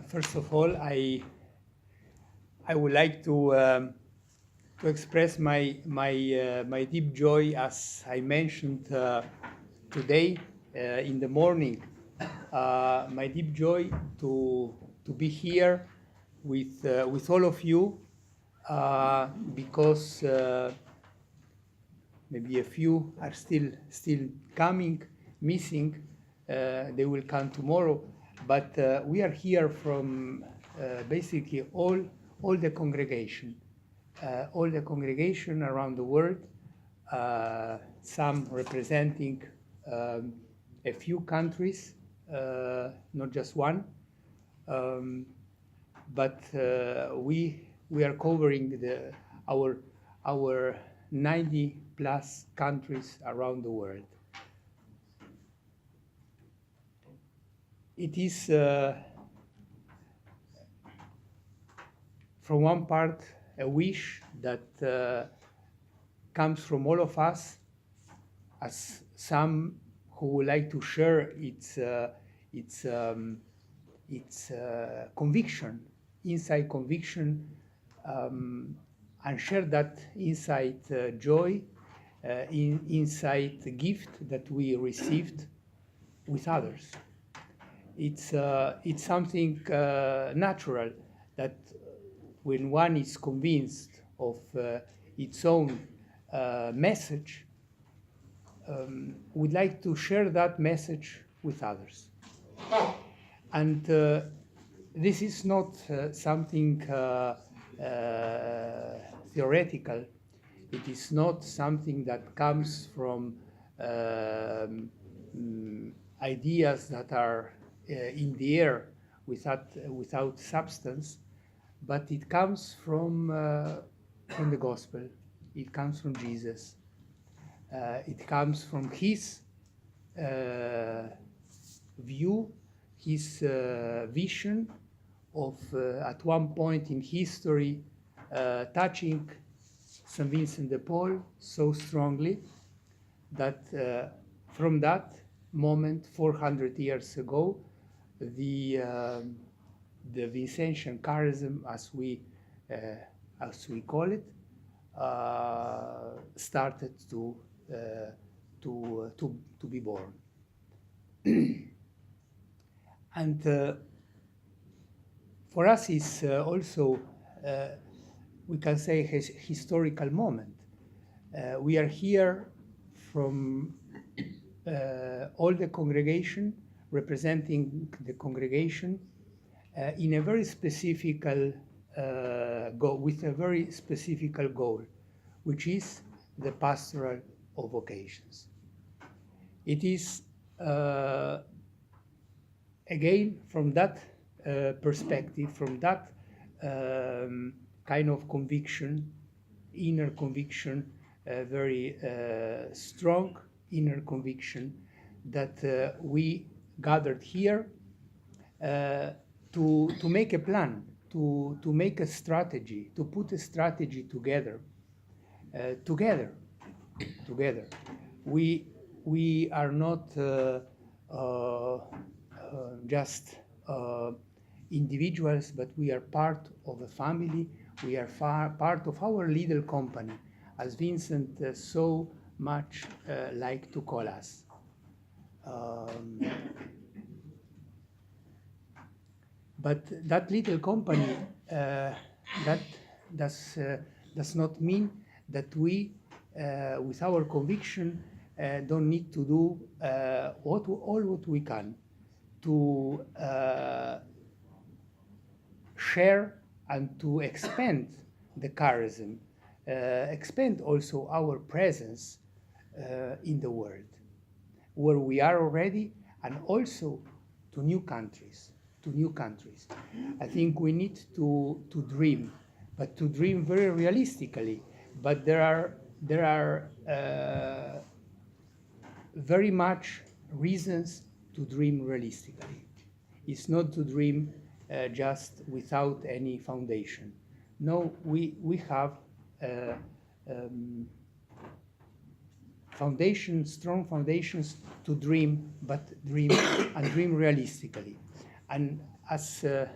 First of all, I would like to express my deep joy, as I mentioned today in the morning. My deep joy to be here with all of you, because maybe a few are still coming, missing. They will come tomorrow. But we are here from basically all the congregation around the world, some representing a few countries, not just one, but we are covering our 90 plus countries around the world. It is, from one part, a wish that comes from all of us, as some who would like to share its conviction, inside conviction, and share that inside joy, inside gift that we received with others. It's something natural that when one is convinced of its own message, would like to share that message with others. And this is not something theoretical. It is not something that comes from ideas that are in the air without substance, but it comes from the gospel. It comes from Jesus. It comes from his view, his vision of at one point in history touching St. Vincent de Paul so strongly that from that moment 400 years ago, the Vincentian charism, as we call it, started to be born. And for us, it's also, we can say, a historical moment. We are here from all the congregation, representing the congregation in a very specific goal, with a very specific goal, which is the pastoral of vocations. It is again from that perspective, from that kind of conviction, inner conviction, very strong inner conviction, that we gathered here to make a plan, to make a strategy, to put a strategy together. Together. We are not just individuals, but we are part of a family. We are part of our little company, as Vincent so much liked to call us. But that little company, that does not mean that we, with our conviction, don't need to do all what we can to share and to expand the charism, expand also our presence in the world, where we are already, and also to new countries. I think we need to dream, but to dream very realistically. But there are very much reasons to dream realistically. It's not to dream just without any foundation. No, we have foundations, strong foundations to dream, but dream and dream realistically. And as I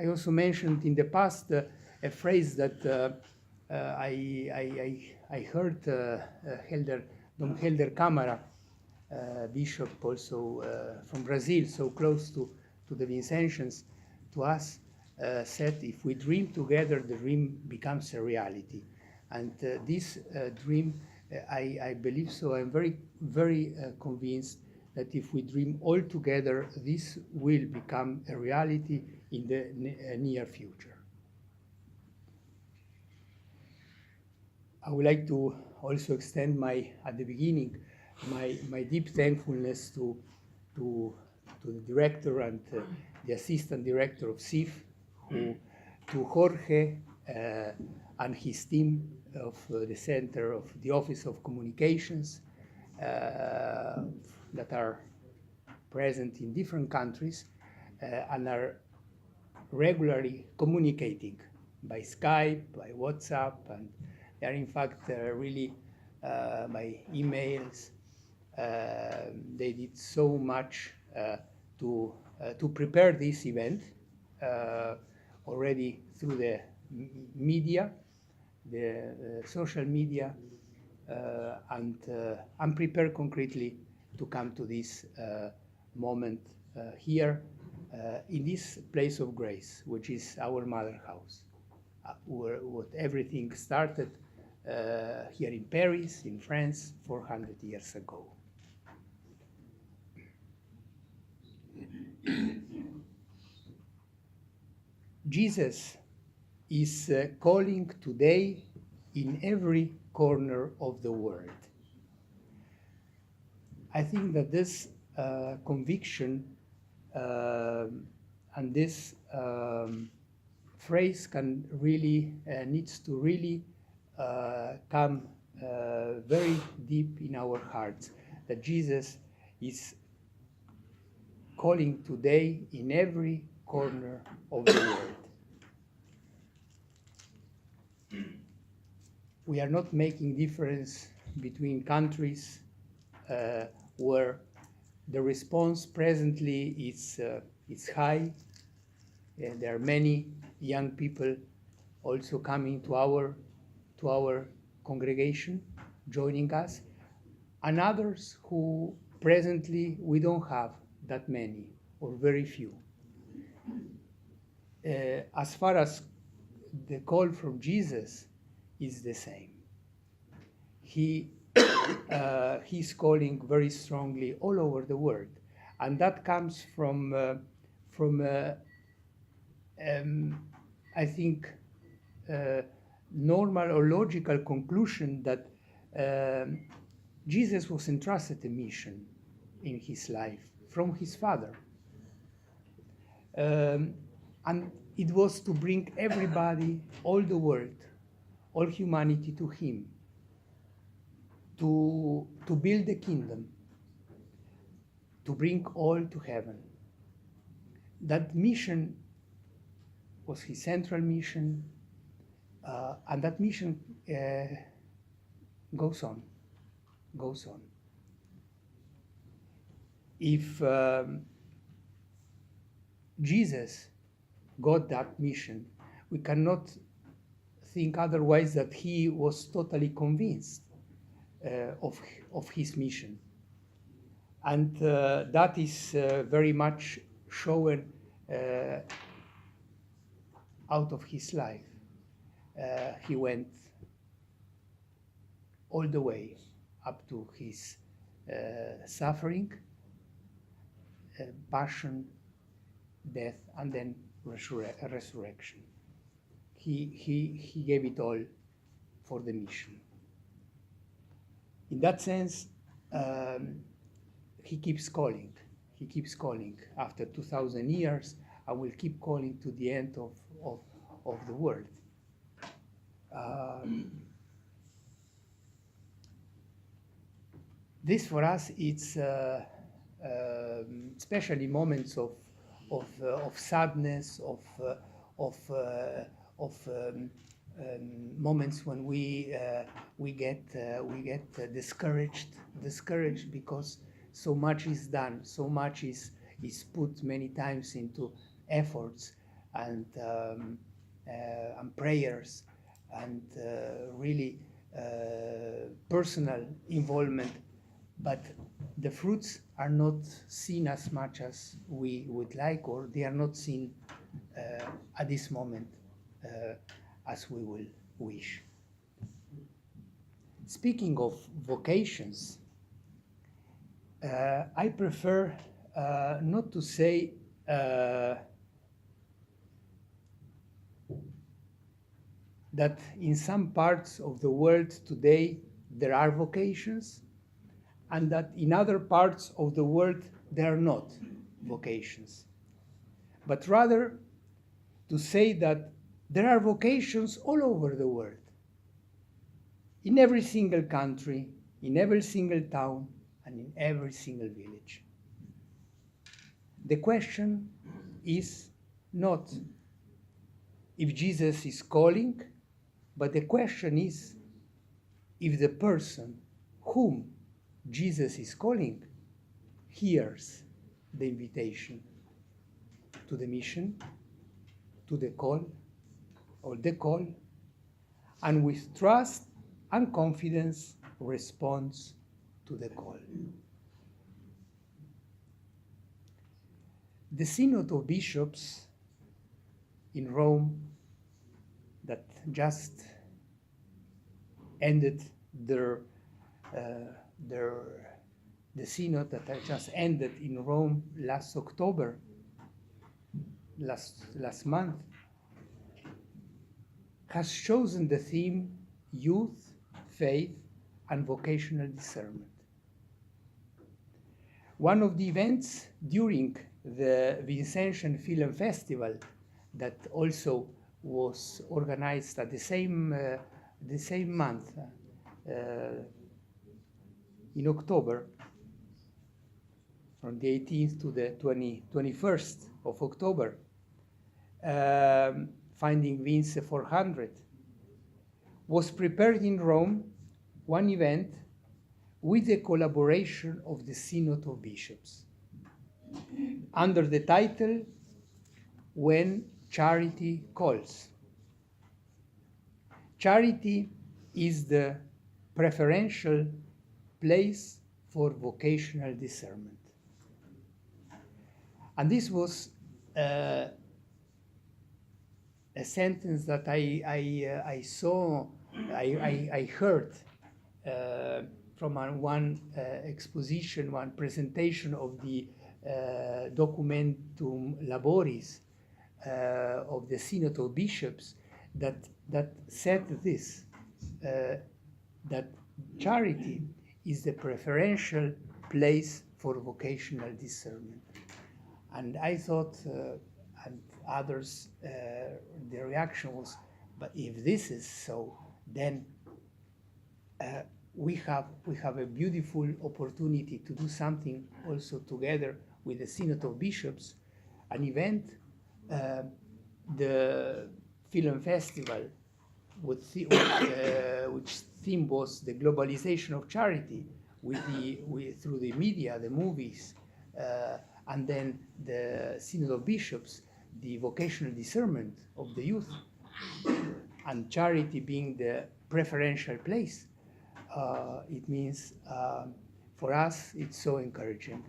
also mentioned in the past, a phrase that I heard Dom Helder Câmara, bishop also from Brazil, so close to the Vincentians, to us, said, if we dream together, the dream becomes a reality. And this dream, I believe so. I'm very, very convinced that if we dream all together, this will become a reality in the near future. I would like to also extend at the beginning, my deep thankfulness to the director and the assistant director of CIF, to Jorge and his team of the Center of the Office of Communications that are present in different countries and are regularly communicating by Skype, by WhatsApp, and they are in fact really by emails. They did so much to prepare this event already through the media, the social media, and prepare concretely to come to this moment here in this place of grace, which is our mother house, where what everything started here in Paris, in France, 400 years ago. Jesus is calling today in every corner of the world. I think that this conviction and this phrase can really needs to really come very deep in our hearts, that Jesus is calling today in every corner of the world. We are not making difference between countries where the response presently is high. There are many young people also coming to our congregation, joining us, and others who presently we don't have that many or very few. As far as the call from Jesus is the same. He's calling very strongly all over the world, and that comes from I think normal or logical conclusion that Jesus was entrusted a mission in his life from his Father, and it was to bring everybody, all the world, all humanity to him, to build the kingdom, to bring all to heaven. That mission was his central mission, and that mission goes on. If Jesus got that mission, we cannot think otherwise that he was totally convinced of his mission. And that is very much shown out of his life. He went all the way up to his suffering, passion, death, and then resurrection. He gave it all for the mission. In that sense, he keeps calling. He keeps calling after 2,000 years, and will keep calling to the end of the world. This for us, it's especially moments of sadness, of moments when we get discouraged because so much is done, so much is is put many times into efforts and prayers and really personal involvement, but the fruits are not seen as much as we would like, or they are not seen at this moment as we will wish. Speaking of vocations, I prefer not to say that in some parts of the world today there are vocations, and that in other parts of the world there are not vocations, but rather to say that there are vocations all over the world, in every single country, in every single town, and in every single village. The question is not if Jesus is calling, but the question is if the person whom Jesus is calling hears the invitation to the mission, to the call, or the call, and with trust and confidence responds to the call. The Synod of Bishops in Rome that just ended the synod that just ended in Rome last October, last month, has chosen the theme Youth, Faith, and Vocational Discernment. One of the events during the Vincentian Film Festival that also was organized at the same month, in October, from the 18th to the 21st of October, Finding Vince 400, was prepared in Rome, one event with the collaboration of the Synod of Bishops, under the title, When Charity Calls. Charity is the preferential place for vocational discernment. And this was a sentence that I heard from one exposition, one presentation of the Documentum Laboris of the Synod of Bishops that said this, that charity is the preferential place for vocational discernment. And I thought, and others, the reaction was, but if this is so, then we have a beautiful opportunity to do something also together with the Synod of Bishops, an event, the film festival, which theme was the globalization of charity, through the media, the movies, and then the Synod of Bishops, the vocational discernment of the youth, and charity being the preferential place. It means for us it's so encouraging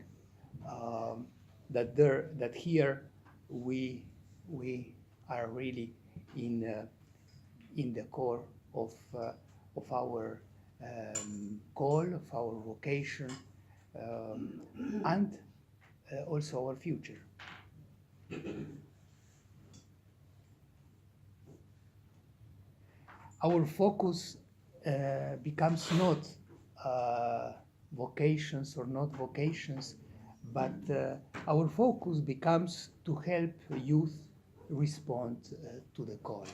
that here we are really in the core of our call, of our vocation, and also our future. Our focus becomes not vocations or not vocations, but our focus becomes to help youth respond to the call.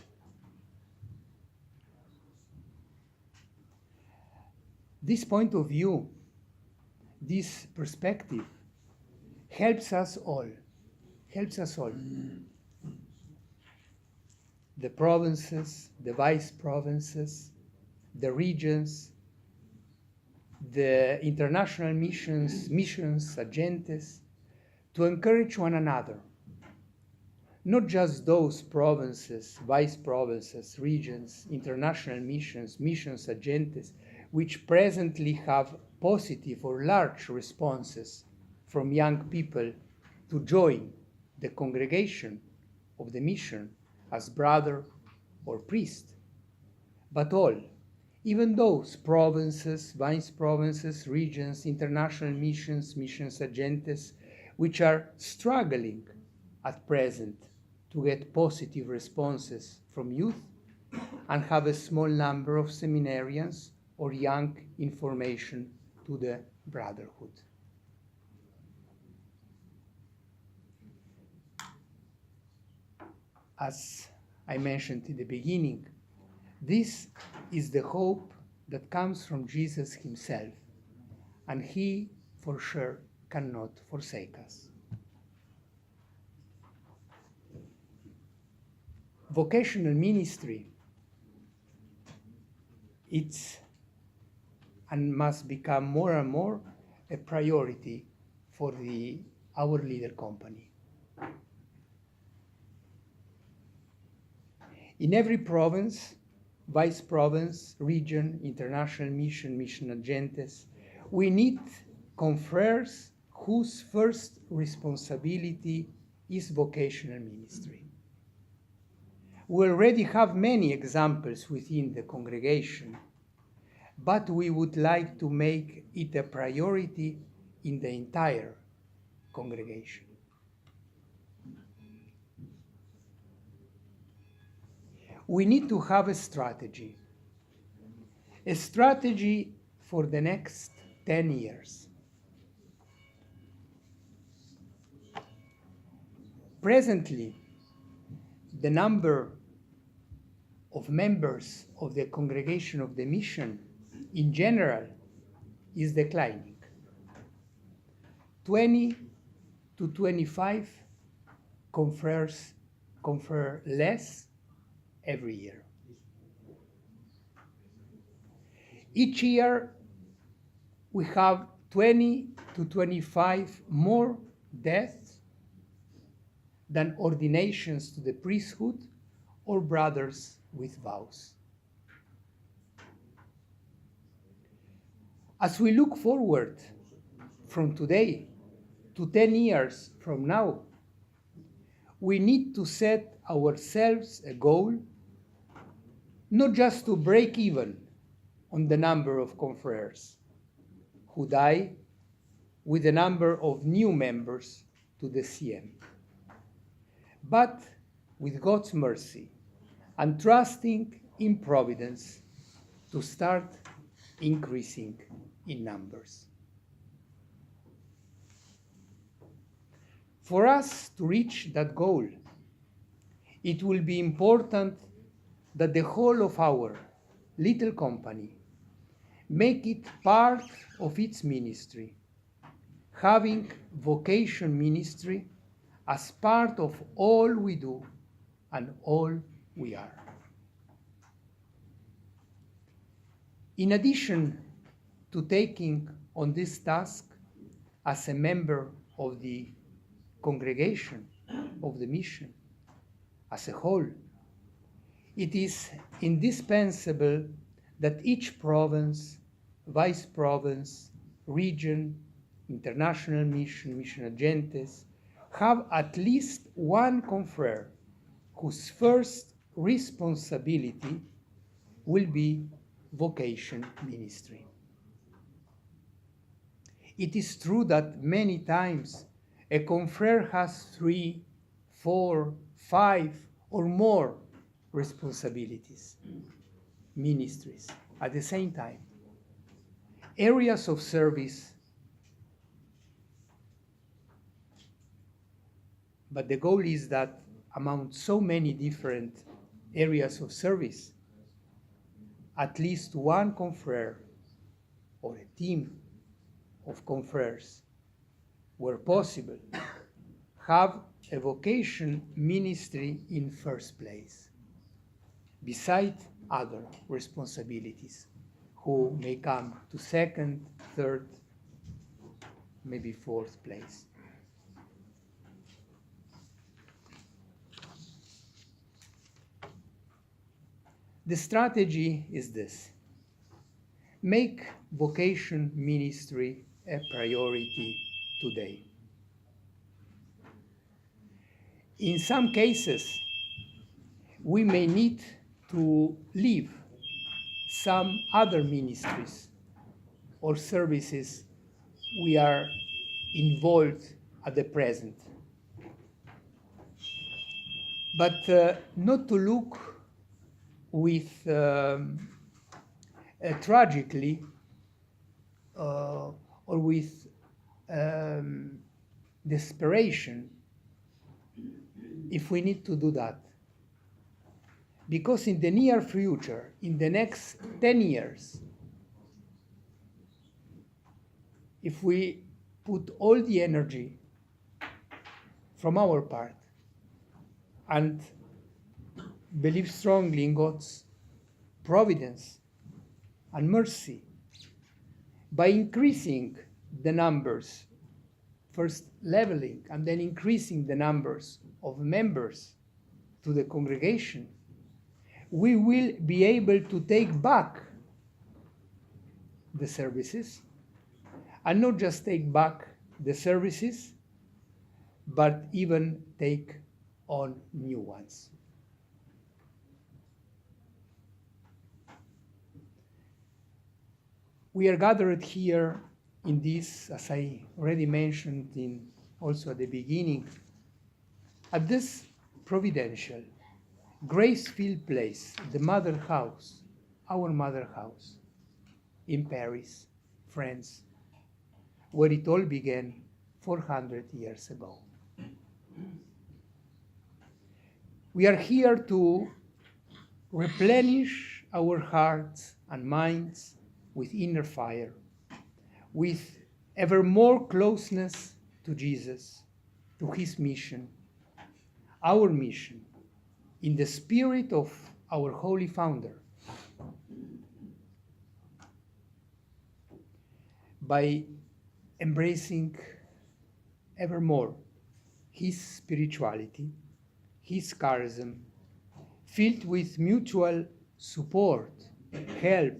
This point of view, this perspective, helps us all. The provinces, the vice provinces, the regions, the international missions, agentes, to encourage one another, not just those provinces, vice provinces, regions, international missions, missions agentes, which presently have positive or large responses from young people to join the congregation of the mission as brother or priest, but all, even those provinces, vice provinces, regions, international missions, missions agentes, which are struggling at present to get positive responses from youth and have a small number of seminarians or young information to the brotherhood. As I mentioned in the beginning, this is the hope that comes from Jesus himself, and he for sure cannot forsake us. Vocational ministry, it's and must become more and more a priority for our leader company. In every province, vice province, region, international mission, mission agentes, we need confreres whose first responsibility is vocational ministry. We already have many examples within the congregation, but we would like to make it a priority in the entire congregation. We need to have a strategy for the next 10 years. Presently, the number of members of the congregation of the mission in general is declining. 20 to 25 confer less every year. Each year, we have 20 to 25 more deaths than ordinations to the priesthood or brothers with vows. As we look forward from today to 10 years from now, we need to set ourselves a goal, not just to break even on the number of confreres who die with the number of new members to the CM, but with God's mercy and trusting in providence to start increasing in numbers. For us to reach that goal, it will be important that the whole of our little company make it part of its ministry, having vocation ministry as part of all we do and all we are. In addition to taking on this task as a member of the congregation of the mission as a whole, it is indispensable that each province, vice province, region, international mission, mission agentes, have at least one confrere whose first responsibility will be vocation ministry. It is true that many times a confrere has 3, 4, 5, or more responsibilities, ministries at the same time. Areas of service, but the goal is that among so many different areas of service, at least one confrere or a team of confreres, where possible, have a vocation ministry in first place, beside other responsibilities, who may come to second, third, maybe fourth place. The strategy is this: make vocation ministry a priority today. In some cases, we may need to leave some other ministries or services we are involved at the present. But not to look with tragically or with desperation if we need to do that. Because in the near future, in the next 10 years, if we put all the energy from our part and believe strongly in God's providence and mercy, by increasing the numbers, first leveling and then increasing the numbers of members to the congregation, we will be able to take back the services, and not just take back the services, but even take on new ones. We are gathered here in this, as I already mentioned also at the beginning, at this providential, grace-filled place, the mother house, our mother house in Paris, France, where it all began 400 years ago. We are here to replenish our hearts and minds with inner fire, with ever more closeness to Jesus, to his mission, our mission, in the spirit of our Holy Founder. By embracing ever more his spirituality, his charism, filled with mutual support, help,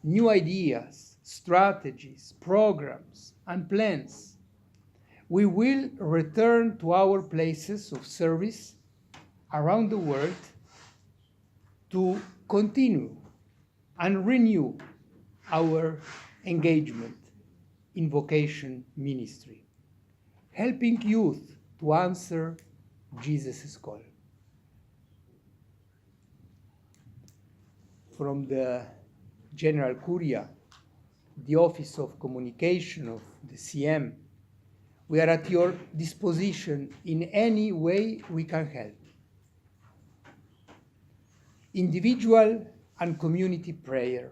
new ideas, strategies, programs, and plans, we will return to our places of service around the world to continue and renew our engagement in vocation ministry, helping youth to answer Jesus' call. From the General Curia, the Office of Communication of the CM, we are at your disposition in any way we can help. Individual and community prayer,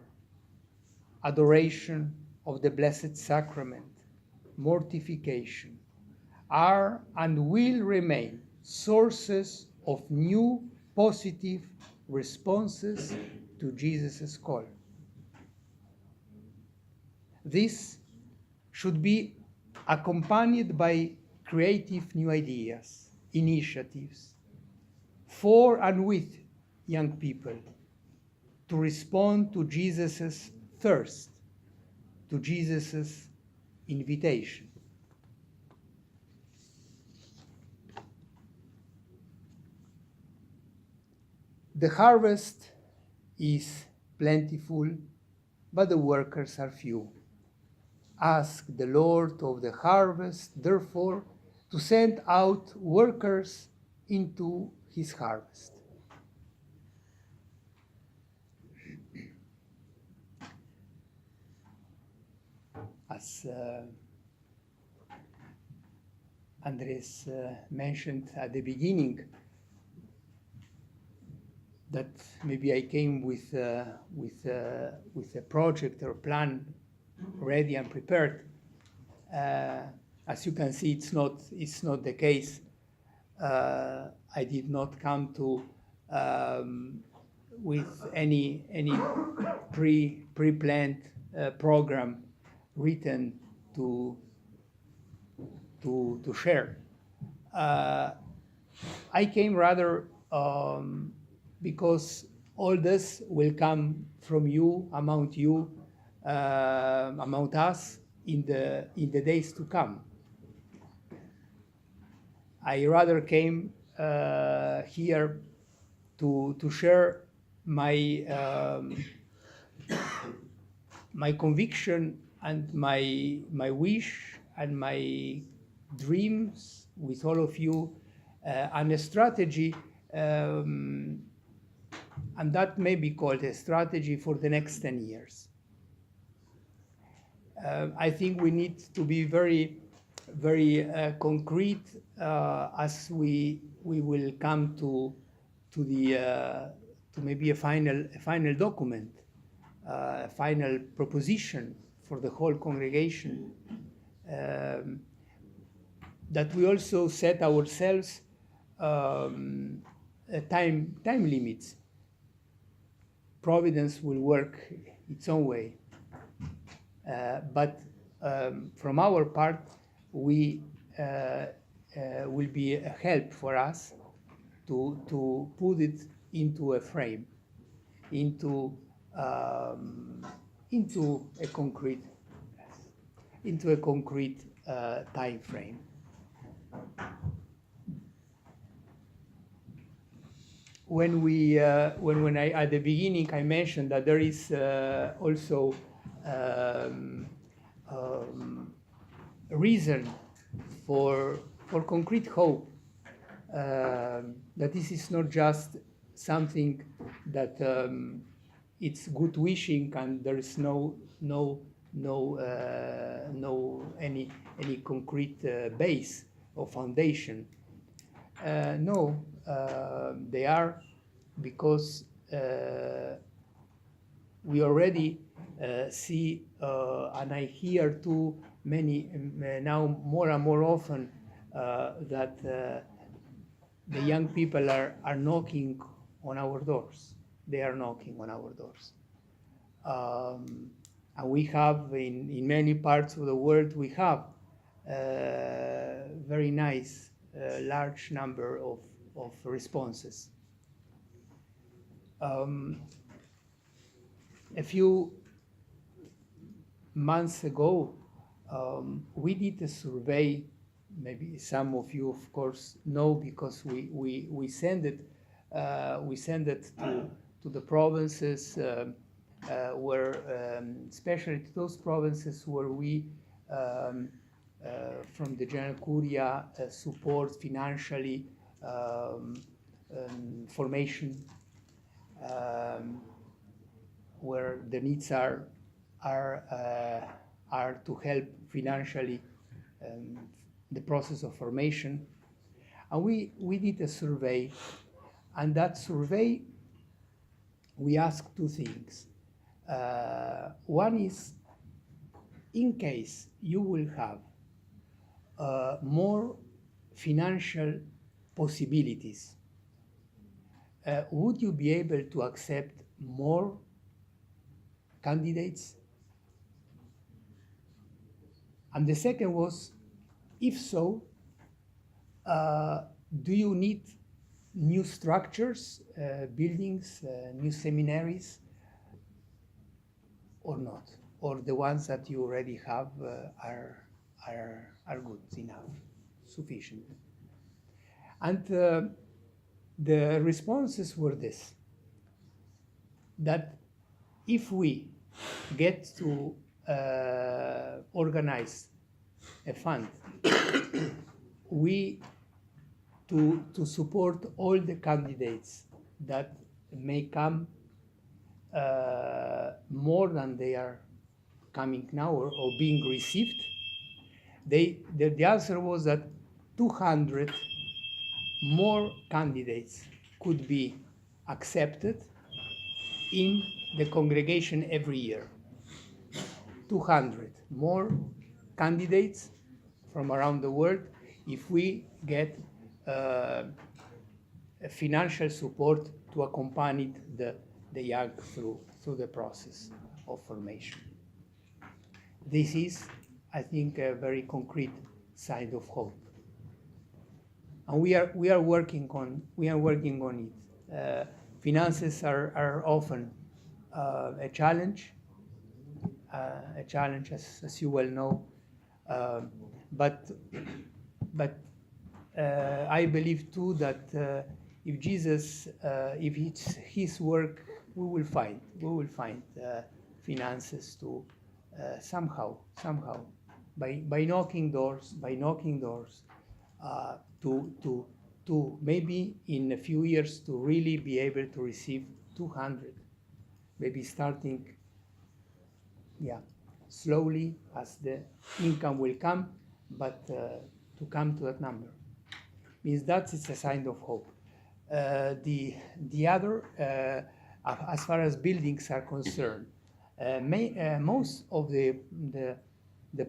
adoration of the Blessed Sacrament, mortification, are and will remain sources of new positive responses to Jesus' call. This should be accompanied by creative new ideas, initiatives, for and with young people to respond to Jesus' thirst, to Jesus' invitation. The harvest is plentiful, but the workers are few. Ask the Lord of the harvest, therefore, to send out workers into his harvest. As Andres mentioned at the beginning, that maybe I came with a project or plan ready and prepared. As you can see, it's not the case. I did not come to with any pre-planned program written to share. I came rather because all this will come from you, among us in the days to come. I rather came here to share my my conviction and my wish and my dreams with all of you, and a strategy, and that may be called a strategy for the next 10 years. I think we need to be very, very concrete as we will come to maybe a final document, a final proposition for the whole congregation. That we also set ourselves time limits. Providence will work its own way, but from our part, we will be a help for us to put it into a frame, into a concrete time frame. When I at the beginning I mentioned that there is also a reason for concrete hope, that this is not just something that it's good wishing and there is no any concrete base or foundation. No, they are, because we already see, and I hear too many now more and more often that the young people are knocking on our doors. They are knocking on our doors. And we have, in many parts of the world, we have very nice, large number of responses. A few months ago, we did a survey. Maybe some of you, of course, know, because we send it to the provinces where, especially to those provinces where we, from the General Curia, support financially formation, where the needs are to help financially the process of formation. And we did a survey, and that survey, we asked two things. One is, in case you will have more financial possibilities, would you be able to accept more candidates? And the second was, if so, do you need new structures, buildings, new seminaries, or not? Or the ones that you already have are good enough, sufficient? And the responses were this: that if we get to organize a fund to support all the candidates that may come more than they are coming now or being received, the answer was that 200 more candidates could be accepted in the congregation every year. 200 more candidates from around the world if we get financial support to accompany the young through the process of formation. This is, I think, a very concrete sign of hope, and we are working on it. Finances are often a challenge, as you well know, but I believe too that if Jesus, if it's his work, we will find finances to somehow by knocking doors, to maybe in a few years to really be able to receive 200, maybe starting, slowly as the income will come, but to come to that number means that it's a sign of hope. The other, as far as buildings are concerned, most of the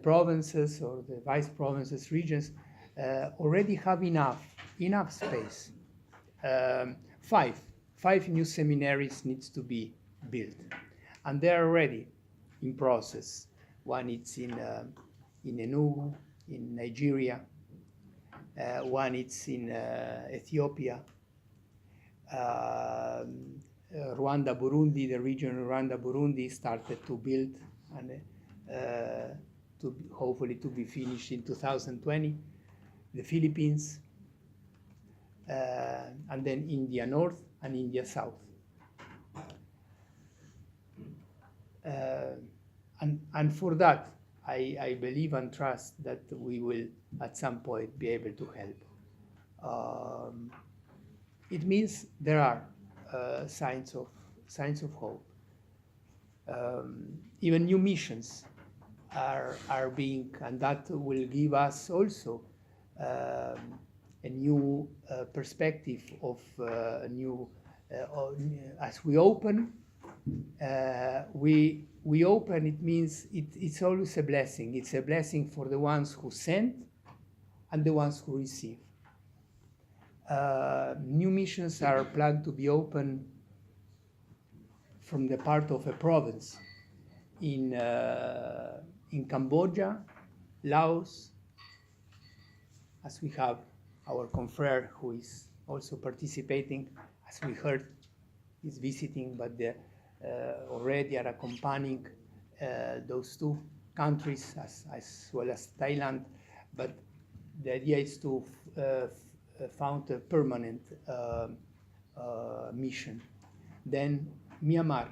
provinces or the vice provinces, regions, already have enough space. Five new seminaries needs to be built, and they're already in process. One is in Enugu, in Nigeria. One is in Ethiopia. Rwanda, Burundi, the region Rwanda, Burundi started to build, and hopefully to be finished in 2020. The Philippines, and then India North and India South. And for that, I believe and trust that we will at some point be able to help. It means there are signs of hope. Even new missions are being, and that will give us also a new perspective of new. As we open, we open. It means it's always a blessing. It's a blessing for the ones who send and the ones who receive. New missions are planned to be open from the part of a province in Cambodia, Laos, as we have our confrere who is also participating, as we heard, is visiting, but already are accompanying those two countries as well as Thailand. But the idea is to found a permanent mission. Then Myanmar,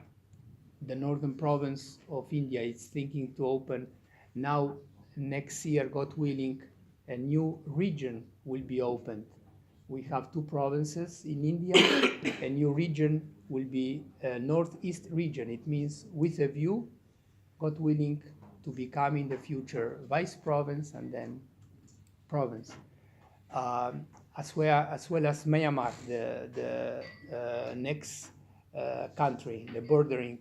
the northern province of India, is thinking to open now next year, God willing, a new region will be opened. We have two provinces in India. A new region will be a northeast region. It means with a view, God willing, to become in the future vice province and then province. As well as Myanmar, the next country, the bordering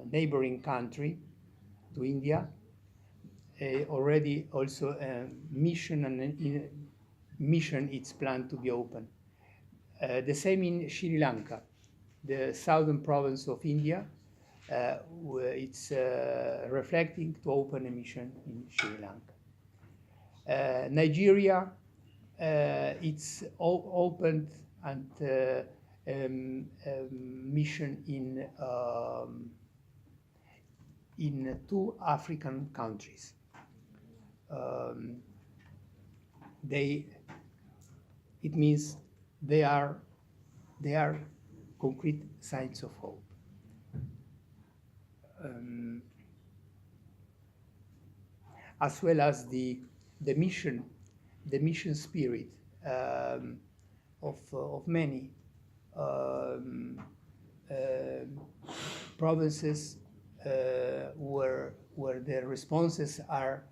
neighboring country to India, already also a mission and mission it's planned to be open. The same in Sri Lanka, the southern province of India. It's reflecting to open a mission in Sri Lanka. Nigeria, it's opened and mission in two African countries. It means they are concrete signs of hope. As well as the mission spirit of many provinces where the responses are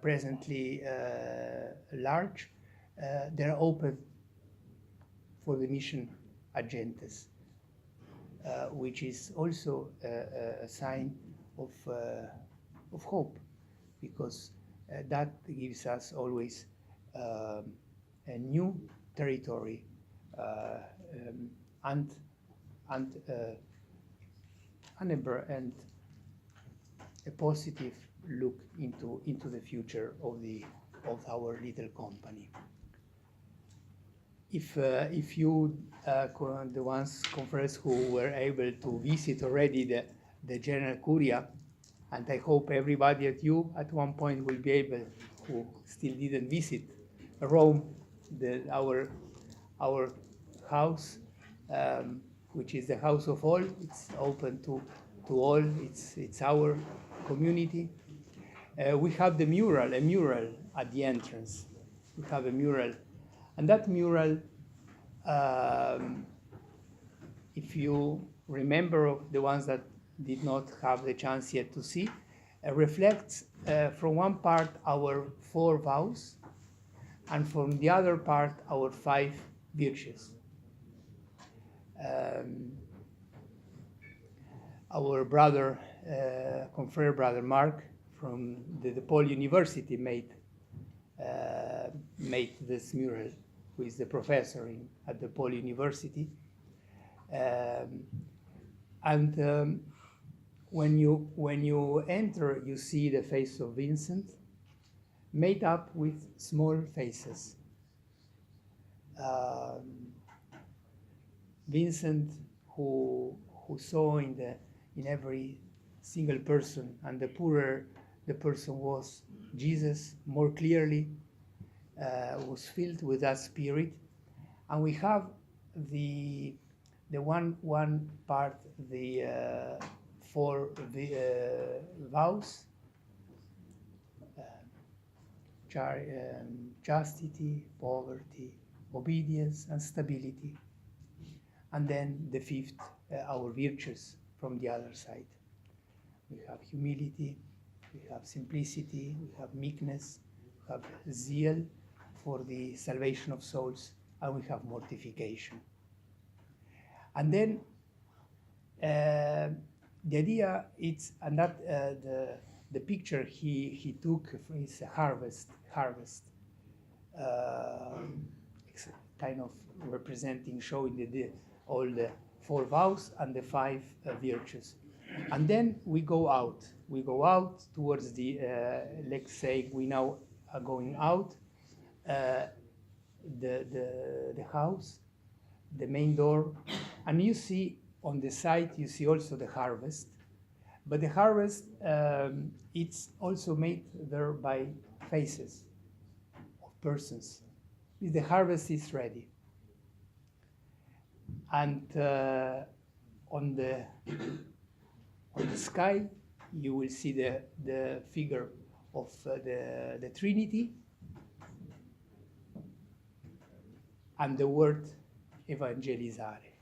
presently large. They're open for the mission agendas, which is also a sign of hope, because that gives us always a new territory and a positive look into the future of our little company. if you, the ones conference who were able to visit already the General Curia, and I hope everybody at you at one point will be able, who still didn't visit Rome, our house, which is the house of all. It's open to all. It's our community. We have a mural at the entrance. We have a mural, and that mural, if you remember the ones that did not have the chance yet to see, reflects from one part our 4 vows, and from the other part our 5 virtues. Our brother, confrere brother Mark from the DePaul University made this mural, who is the professor at DePaul University. When you enter, you see the face of Vincent, made up with small faces. Vincent, who saw in every single person, and the poorer the person was, Jesus more clearly was filled with that spirit. And we have the one part, the 4 vows: chastity, poverty, obedience, and stability. And then the 5th, our virtues from the other side. We have humility, we have simplicity, we have meekness, we have zeal for the salvation of souls, and we have mortification. And then the idea is, and that the picture he took is a harvest, kind of representing, showing all the 4 vows and the 5 virtues. And then we go out towards the, let's say we now are going out, the house, the main door, and you see on the side, you see also the harvest. But the harvest, it's also made there by faces of persons. The harvest is ready. And on the sky, you will see the figure of the Trinity and the word evangelizzare,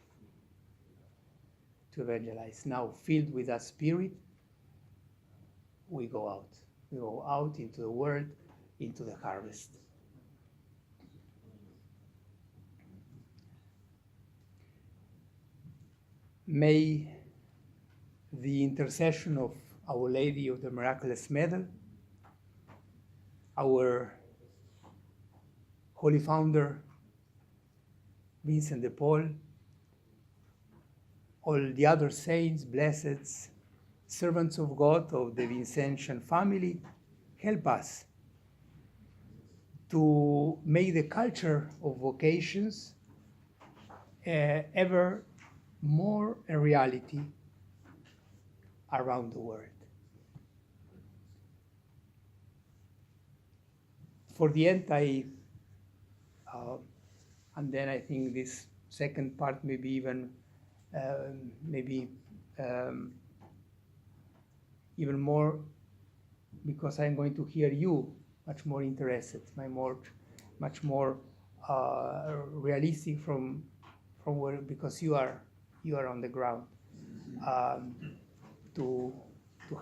to evangelize. Now, filled with that spirit, we go out. We go out into the world, into the harvest. May the intercession of Our Lady of the Miraculous Medal, our Holy Founder, Vincent de Paul, all the other saints, blesseds, servants of God of the Vincentian family, help us to make the culture of vocations ever more a reality around the world. For the end, and then I think this second part maybe even even more, because I'm going to hear you much more interested, much more realistic from where, because you are on the ground, to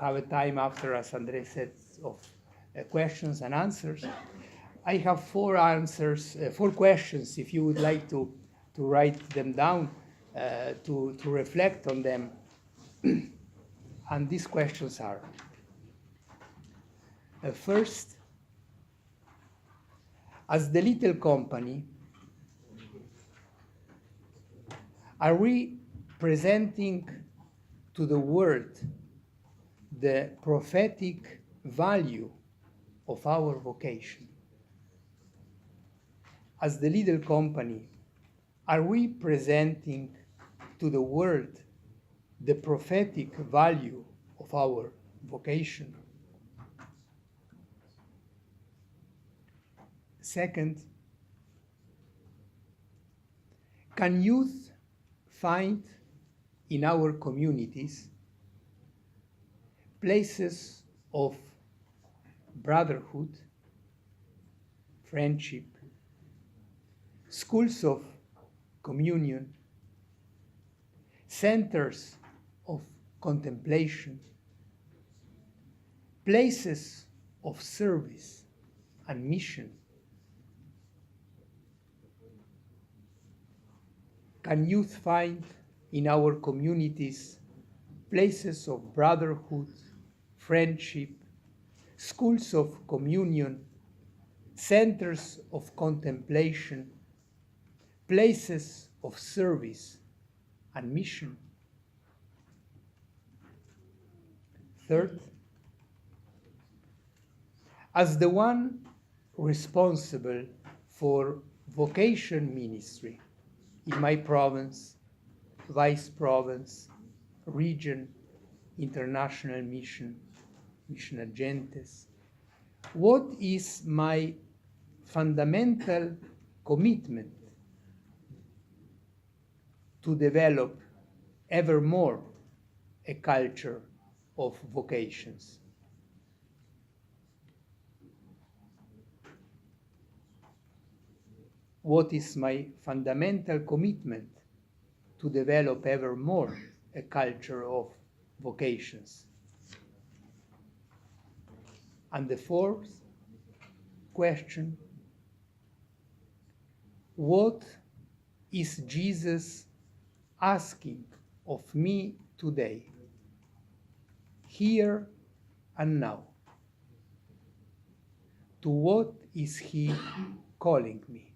have a time after, as Andres said, of questions and answers. I have 4 questions, if you would like to write them down, to reflect on them. And these questions are, first, as the little company, are we presenting to the world the prophetic value of our vocation? As the little company, Are we presenting to the world the prophetic value of our vocation? Second, can youth find in our communities places of brotherhood, friendship, schools of communion, centers of contemplation, places of service and mission? Can youth find in our communities places of brotherhood, friendship, schools of communion, centers of contemplation, places of service and mission? Third, as the one responsible for vocation ministry in my province, vice province, region, international mission, mission agentes, what is my fundamental commitment to develop ever more a culture of vocations? What is my fundamental commitment to develop ever more a culture of vocations? And the fourth question, what is Jesus asking of me today, here and now? To what is he calling me?